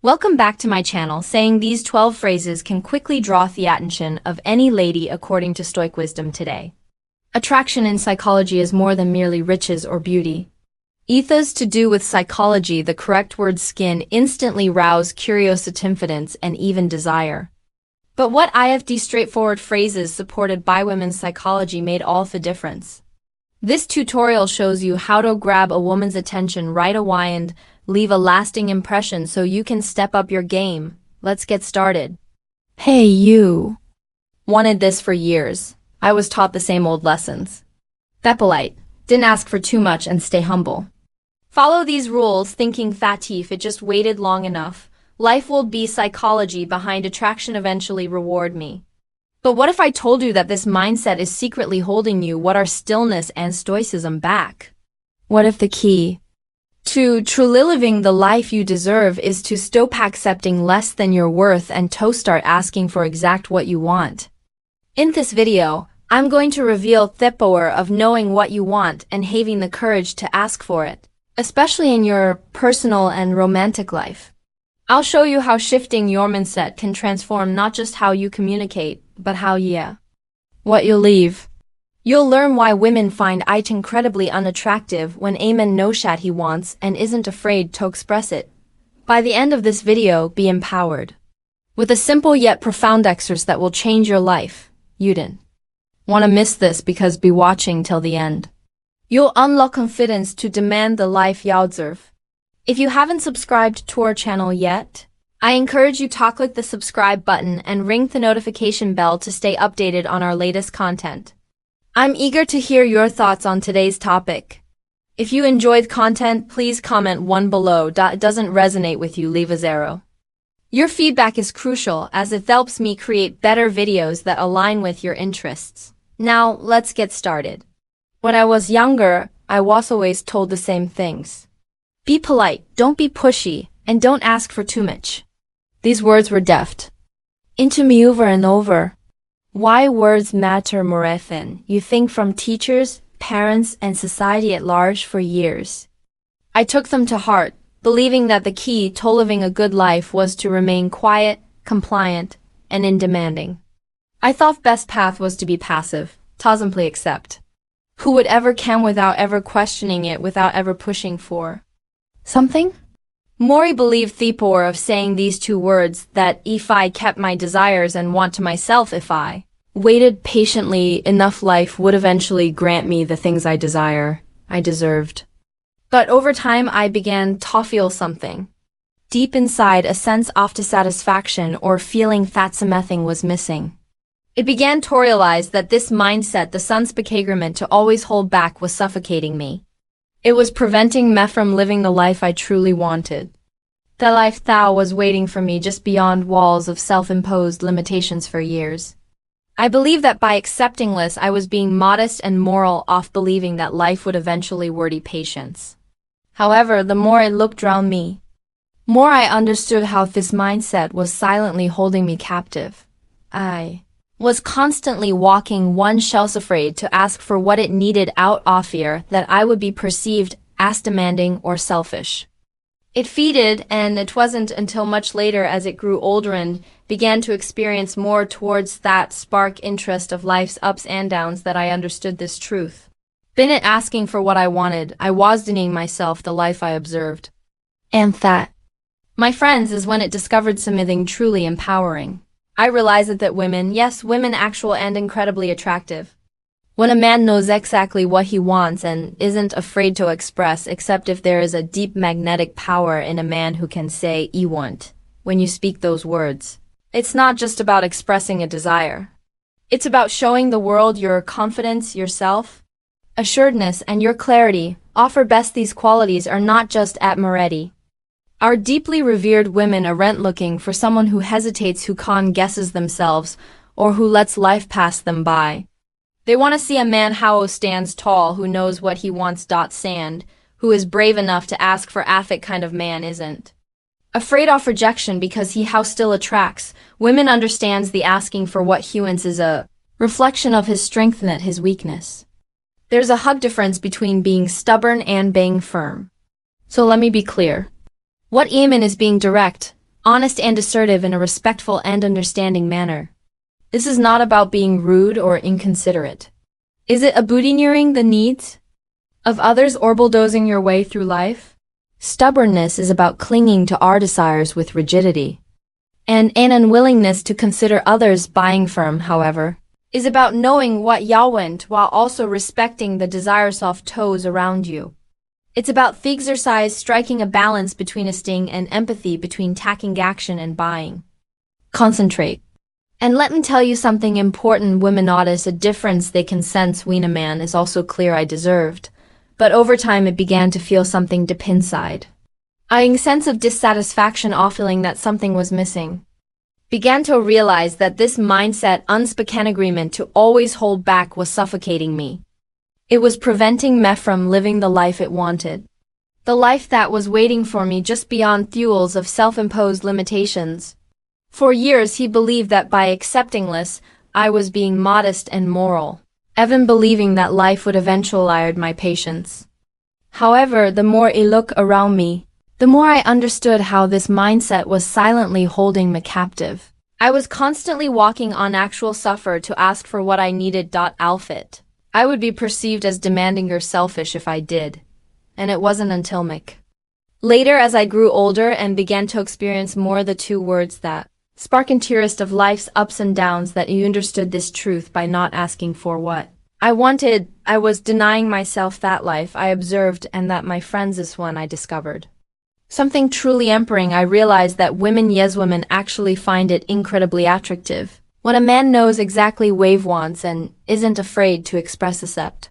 Welcome back to my channel. Saying these 12 phrases can quickly draw the attention of any lady according to Stoic wisdom today. Attraction in psychology is more than merely riches or beauty. Ethos to do with psychology, the correct word skin instantly rouse curiosity, confidence, and even desire. But what if these straightforward phrases supported by women's psychology made all the difference? This tutorial shows you how to grab a woman's attention right away and leave a lasting impression so you can step up your game. Let's get started. Hey you! Wanted this for years. I was taught the same old lessons. Be polite, didn't ask for too much, and stay humble. Follow these rules thinking that if it just waited long enough, life will be psychology behind attraction eventually reward me. But what if I told you that this mindset is secretly holding you what are stillness and stoicism back? What if the key to truly living the life you deserve is to stop accepting less than your worth and to start asking for exact what you want? In this video, I'm going to reveal the power of knowing what you want and having the courage to ask for it, especially in your personal and romantic life. I'll show you how shifting your mindset can transform not just how you communicate, but how what you leave. You'll learn why women find it incredibly unattractive when a man knows that he wants and isn't afraid to express it. By the end of this video, be empowered with a simple yet profound exercise that will change your life. You didn't want to miss this because be watching till the end. You'll unlock confidence to demand the life you deserve. If you haven't subscribed to our channel yet, I encourage you to click the subscribe button and ring the notification bell to stay updated on our latest content. I'm eager to hear your thoughts on today's topic. If you enjoyed content, please comment 1 below. It doesn't resonate with you, leave a 0. Your feedback is crucial as it helps me create better videos that align with your interests. Now, let's get started. When I was younger, I was always told the same things. Be polite, don't be pushy, and don't ask for too much. These words were deft into me over and over. Why words matter more than you think from teachers, parents, and society at large for years. I took them to heart, believing that the key to living a good life was to remain quiet, compliant, and undemanding. I thought best path was to be passive, to simply accept. Who would ever can without ever questioning it, without ever pushing for something? Maury believed the power of saying these 2 words, that if I kept my desires and want to myself, if I waited patiently enough, life would eventually grant me the things I deserved. But over time I began to feel something deep inside, a sense of dissatisfaction or feeling that something was missing. It began to realize that this mindset, the sun's behavior to always hold back, was suffocating me. It was preventing me from living the life I truly wanted. The life that was waiting for me just beyond walls of self-imposed limitations for years. I believed that by accepting this, I was being modest and moral, off believing that life would eventually worthy patience. However, the more I looked around me, more I understood how this mindset was silently holding me captive. I was constantly walking one shelf, afraid to ask for what it needed out of fear that I would be perceived as demanding or selfish. It faded, and it wasn't until much later, as it grew older and began to experience more towards that spark interest of life's ups and downs, that I understood this truth. Been it asking for what I wanted, I was denying myself the life I observed. And that, my friends, is when it discovered something truly empowering. I realized that women, yes, women, actual and incredibly attractive. When a man knows exactly what he wants and isn't afraid to express, except if there is a deep magnetic power in a man who can say, "I want," when you speak those words. It's not just about expressing a desire. It's about showing the world your confidence, yourself, assuredness, and your clarity. Offer best, these qualities are not just admirable. Our deeply revered women aren't looking for someone who hesitates, who guesses themselves, or who lets life pass them by. They want to see a man who stands tall, who knows what he wants. Sand, who is brave enough to ask for that kind of man isn't afraid of rejection because he still attracts. Women understands the asking for what he wants is a reflection of his strength, not his weakness. There's a hug difference between being stubborn and being firm. So let me be clear. What Eamon is being direct, honest and assertive in a respectful and understanding manner. This is not about being rude or inconsiderate. Is it about ignoring the needs of others or bulldozing your way through life? Stubbornness is about clinging to our desires with rigidity. And an unwillingness to consider others being firm, however, is about knowing what you want while also respecting the desires of those around you. It's about exercise striking a balance between esteem and empathy, between taking action and buying. Concentrate. And let me tell you something important. Women notice a difference they can sense when a man is also clear I deserved. But over time it began to feel something deep inside. A sense of dissatisfaction or feeling that something was missing. Began to realize that this mindset, unspoken agreement to always hold back, was suffocating me. It was preventing me from living the life it wanted. The life that was waiting for me just beyond fuels of self-imposed limitations. For years he believed that by accepting this, I was being modest and moral, even believing that life would eventually tire my patience. However, the more I look around me, the more I understood how this mindset was silently holding me captive. I was constantly walking on actual suffer to ask for what I needed. Outfit. I would be perceived as demanding or selfish if I did. And it wasn't until later, as I grew older and began to experience more the two words that spark interest of life's ups and downs, that you understood this truth by not asking for what I wanted. I was denying myself that life I observed and that my friends is one I discovered. Something truly empowering. I realized that yes, women actually find it incredibly attractive when a man knows exactly what wants and isn't afraid to express accept.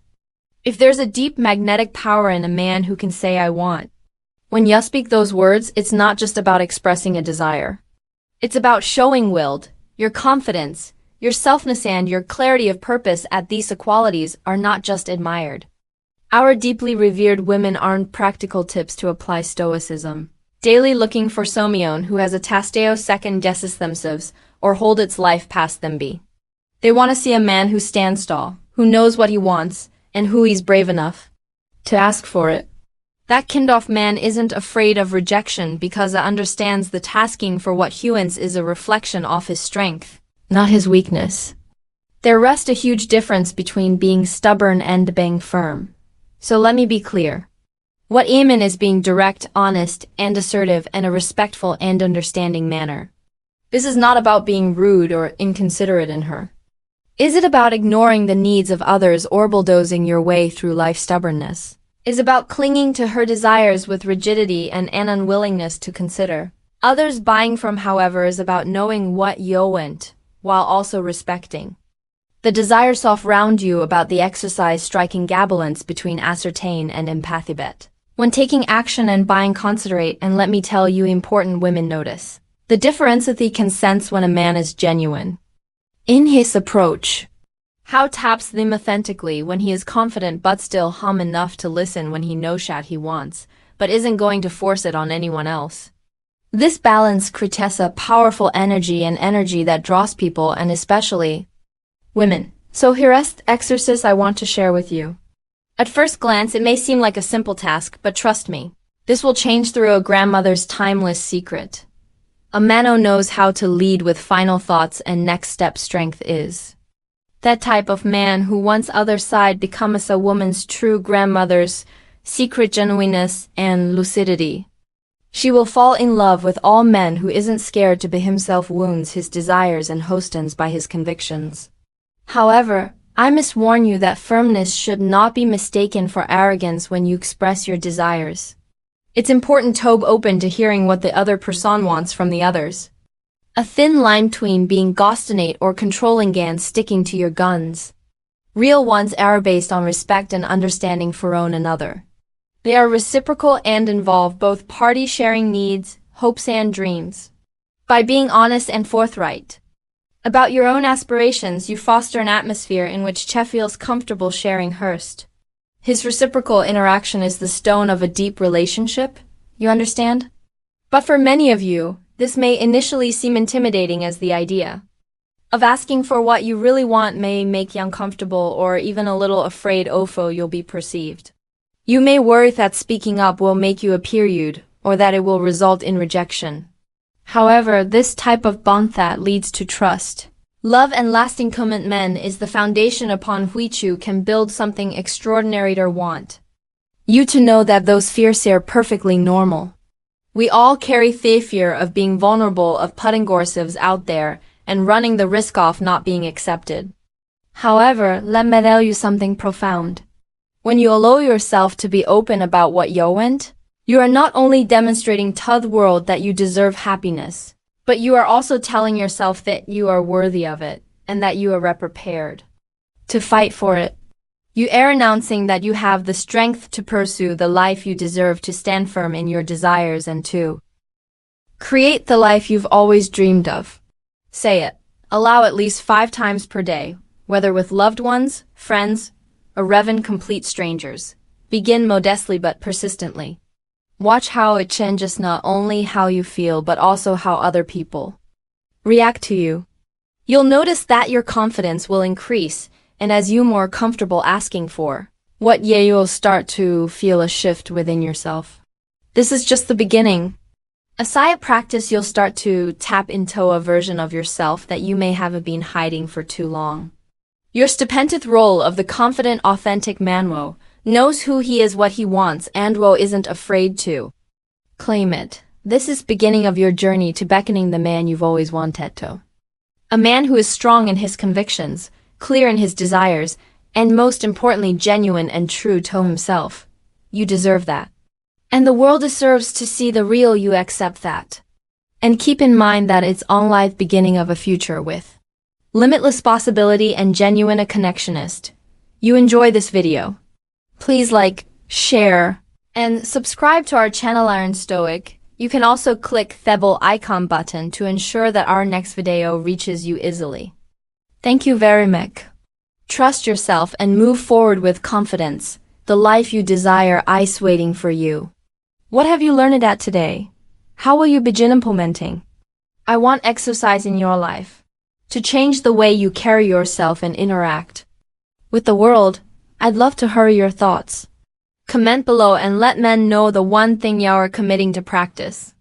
If there's a deep magnetic power in a man who can say I want. When you speak those words, it's not just about expressing a desire. It's about showing willed, your confidence, your selfness and your clarity of purpose. At these qualities are not just admired. Our deeply revered women aren't practical tips to apply stoicism. Daily looking for someone who has a tasteo second guesses themselves or hold its life past them be. They want to see a man who stands tall, who knows what he wants, and who is brave enough to ask for it. That kind of man isn't afraid of rejection because it understands that asking for what he wants is a reflection of his strength, not his weakness. There rests a huge difference between being stubborn and being firm. So let me be clear. What I mean is being direct, honest, and assertive in a respectful and understanding manner. This is not about being rude or inconsiderate in her. Is it about ignoring the needs of others or bulldozing your way through life? Stubbornness is about clinging to her desires with rigidity and an unwillingness to consider others buying from. However, is about knowing what you want while also respecting the desires of around you, about the exercise striking balance between ascertain and empathy. Bet when taking action and buying considerate. And let me tell you, important women notice the difference that they can sense when a man is genuine in his approach. How taps them authentically when he is confident but still hum enough to listen when he knows what he wants, but isn't going to force it on anyone else. This balance creates a powerful energy, and energy that draws people, and especially women. So here's the exercise I want to share with you. At first glance, it may seem like a simple task, but trust me, this will change through a grandmother's timeless secret. A man who knows how to lead with final thoughts and next step strength is that type of man who once other side becomes a woman's true grandmother's secret genuineness and lucidity. She will fall in love with all men who isn't scared to be himself, wounds his desires and hostens by his convictions. However, I must warn you that firmness should not be mistaken for arrogance when you express your desires. It's important to be open to hearing what the other person wants from the others. A thin line between being obstinate or controlling and sticking to your guns. Real ones are based on respect and understanding for one another. They are reciprocal and involve both parties sharing needs, hopes and dreams. By being honest and forthright about your own aspirations, you foster an atmosphere in which Che feels comfortable sharing hers. His reciprocal interaction is the stone of a deep relationship, you understand? But for many of you, this may initially seem intimidating, as the idea of asking for what you really want may make you uncomfortable or even a little afraid of how you'll be perceived. You may worry that speaking up will make you appear rude, or that it will result in rejection. However, this type of bond that leads to trust, love and lasting commitment is the foundation upon which you can build something extraordinary or want. You to know that those fears are perfectly normal. We all carry the fear of being vulnerable, of putting ourselves out there, and running the risk of not being accepted. However, let me tell you something profound. When you allow yourself to be open about what you want, you are not only demonstrating to the world that you deserve happiness, but you are also telling yourself that you are worthy of it, and that you are prepared to fight for it. You are announcing that you have the strength to pursue the life you deserve, to stand firm in your desires, and to create the life you've always dreamed of. Say it. Allow at least 5 times per day, whether with loved ones, friends, or even complete strangers. Begin modestly but persistently. Watch how it changes not only how you feel but also how other people react to you. You'll notice that your confidence will increase, and as you more comfortable asking for what you'll start to feel a shift within yourself. This is just the beginning. Aside practice, you'll start to tap into a version of yourself that you may have been hiding for too long. Your stupendous role of the confident, authentic man knows who he is, what he wants, and isn't afraid to claim it. This is beginning of your journey to beckoning the man you've always wanted to. A man who is strong in his convictions, clear in his desires, and most importantly genuine and true to himself. You deserve that. And the world deserves to see the real you. Accept that. And keep in mind that it's only the beginning of a future with limitless possibility and genuine a connectionist. You enjoy this video? Please like, share, and subscribe to our channel Iron Stoic. You can also click the bell icon button to ensure that our next video reaches you easily. Thank you very much. Trust yourself and move forward with confidence. The life you desire is waiting for you. What have you learned at today? How will you begin implementing? I want exercise in your life to change the way you carry yourself and interact with the world. I'd love to hear your thoughts. Comment below and let men know the one thing you are committing to practice.